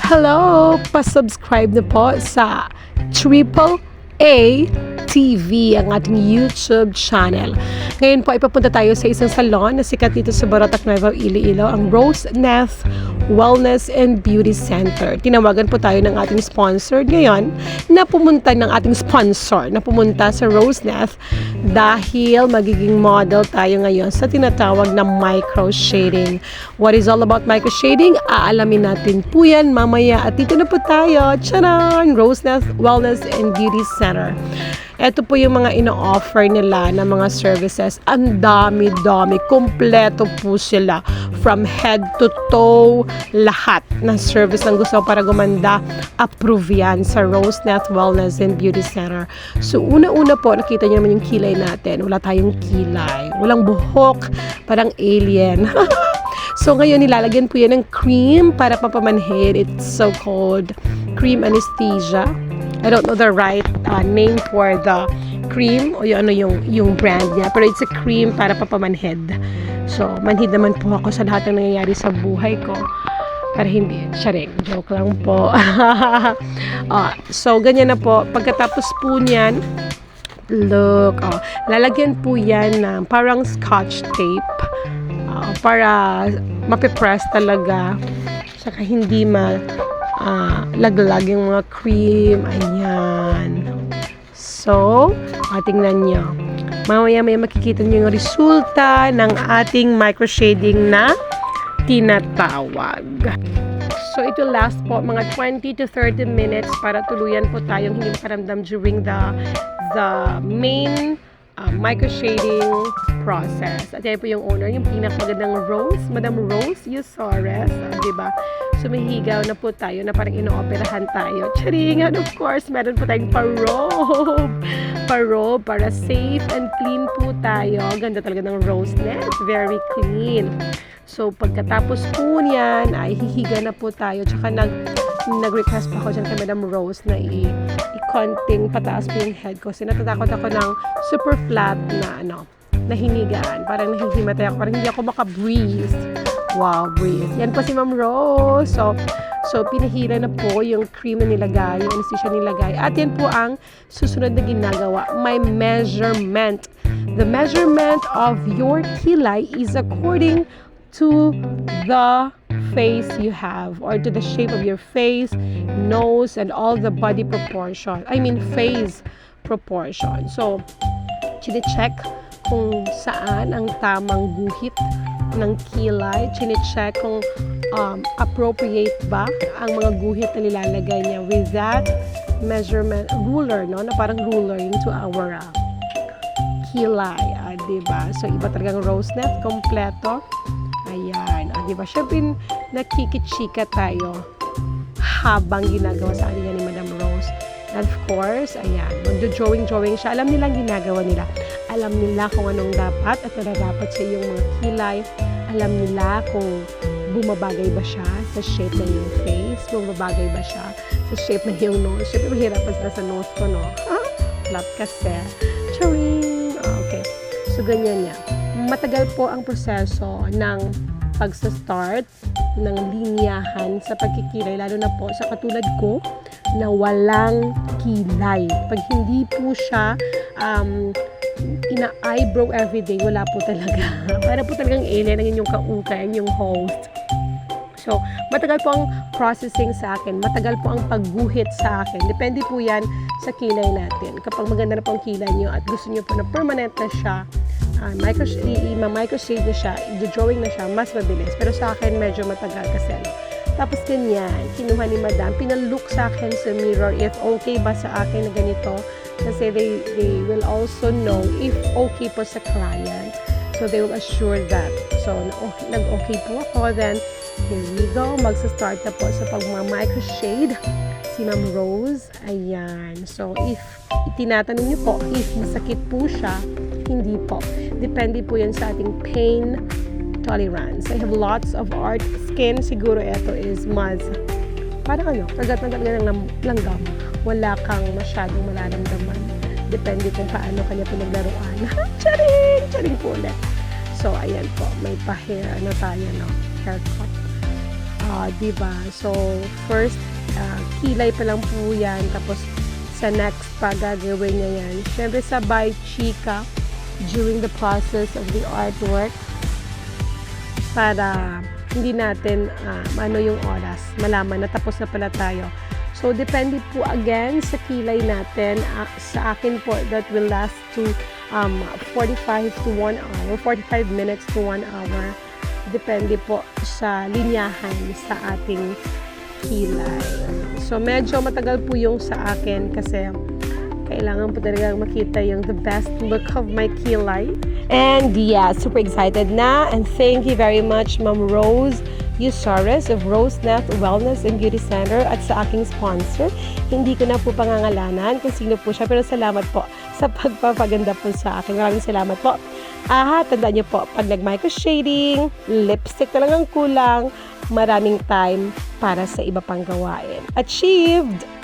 Hello! Pasubscribe na po sa Triple A TV, ang ating YouTube channel. Ngayon po ay papunta tayo sa isang salon na sikat dito sa Barotac, Nueva Iloilo, ang Rose Neth Wellness and Beauty Center. Tinawagan po tayo ng ating sponsor ngayon na pumunta sa Rose Neth dahil magiging model tayo ngayon sa tinatawag na micro shading. What is all about micro shading? Aalamin natin po yan mamaya. At dito na po tayo. Tcharan! Rose Neth Wellness and Beauty Center. Ito po yung mga ino-offer nila na mga services. Ang dami-dami. Kompleto po sila. From head to toe, lahat ng service ng gusto para gumanda, approve yan sa Rose Neth Wellness and Beauty Center. So, una-una po, nakita niyo naman yung kilay natin. Wala tayong kilay. Walang buhok. Parang alien. So, ngayon, nilalagyan po yan ng cream para papamanhid. It's so-called cream anesthesia. I don't know the right name for the cream o yung brand niya. Pero it's a cream para papamanhid. So, manhid naman po ako sa lahat ng nangyayari sa buhay ko. Para hindi, sharing. Joke lang po. So, ganyan na po. Pagkatapos po niyan, look, lalagyan po yan ng parang scotch tape para mapipress talaga. Saka hindi laglag yung mga cream. Ayan. So, tingnan nyo. Mamaya makikita nyo yung resulta ng ating micro shading na tinatawag. So, it will last po mga 20 to 30 minutes para tuluyan po tayong hindi makaramdam during the main micro shading process. At yan po yung owner, yung pinakamagandang Rose, Madam Rose Yusores, diba? So, mahihigaw na po tayo na parang inooperahan tayo. Charing! And of course, meron po tayong parobe para safe and clean po tayo. Ganda talaga ng Rose Neth. Very clean. So, pagkatapos po niyan, ay hihiga na po tayo. Tsaka nag-request pa ako dyan kay Madam Rose na i-konting pataas po yung head ko. Kasi natatakot ako ng super flat na hinigaan. Parang nahihimatay ako. Parang hindi ako maka-breathe. Wow, breathe. Yan po si Ma'am Rose. So, pinahira na po yung cream na nilagay, yung anesthesia nilagay. At yan po ang susunod na ginagawa. May measurement. The measurement of your kilay is according to the face you have or to the shape of your face, nose, and all the body proportion. I mean, face proportion. So, chine-check kung saan ang tamang guhit ng kilay. Chine-check kung appropriate ba ang mga guhit na nilalagay niya with that measurement ruler, no? Na parang ruler into our kilay. Diba? So, iba talagang Rose Neth, kompleto. Ayan. Diba? Siyempre, nakikichika tayo habang ginagawa sa kanila ni Madam Rose. And of course, ayan, magdo-drawing siya. Alam nila ang ginagawa nila. Alam nila kung anong dapat at nararapat sa iyong mga kilay. Alam nila kung bumabagay ba siya sa shape ng iyong face, bumabagay ba siya sa shape ng iyong nose. Siyempre, mahirapan sila sa nose ko, no? Flat kasi. Charing! Okay. So, ganyan niya. Matagal po ang proseso ng pagsa-start ng linyahan sa pagkikilay, lalo na po sa katulad ko na walang kilay. Pag hindi po siya ina-eyebrow everyday, wala po talaga. Para po talagang alien ang inyong kaukay, ang inyong host. So, matagal po ang processing sa akin. Matagal po ang pagguhit sa akin. Depende po yan sa kilay natin. Kapag maganda na po ang kilay nyo at gusto nyo po na permanent na siya, microshade na siya, i-drawing na siya, mas mabilis. Pero sa akin, medyo matagal kasi. Tapos ganyan, kinuha ni Madam, pinalook sa akin sa mirror if okay ba sa akin na ganito. Kasi they will also know if okay po sa client. So, they will assure that. So, nag-okay po ako. Then, here we go. Magsa-start na po sa pag-microshade si Ma'am Rose. Ayan. So, if tinatanong niyo po, if masakit po siya, hindi po. Depende po yan sa ating pain tolerance. I have lots of art skin. Siguro ito is mas parang kagat-kagat ng langgam. Wala kang masyadong malaramdaman. Depende kung paano kanya pinaglaruan. Charing! Charing po ulit. So, ayan po. May pa-hair tayo, no? Haircut. Diba? So, first, kilay pa lang po yan. Tapos, sa next pa, gagawin niya yan. Siyempre, sabay chika during the process of the artwork para hindi natin ano yung oras. Malaman na tapos na pala tayo. So, depende po again sa kilay natin. Sa akin po, that will last to 45 to 1 hour, 45 minutes to 1 hour. Depende po sa linyahan sa ating kilay. So, medyo matagal po yung sa akin kasi kailangan po talaga makita yung the best look of my kilay. And yeah, super excited na. And thank you very much, Ma'am Rose Usares of Rose Nest Wellness and Beauty Center at sa aking sponsor. Hindi ko na po pangangalanan kung sino po siya, pero salamat po sa pagpapaganda po sa akin. Maraming salamat po. Tandaan niyo po, pag nag-micro shading, lipstick na lang ang kulang, maraming time para sa iba pang gawain. Achieved!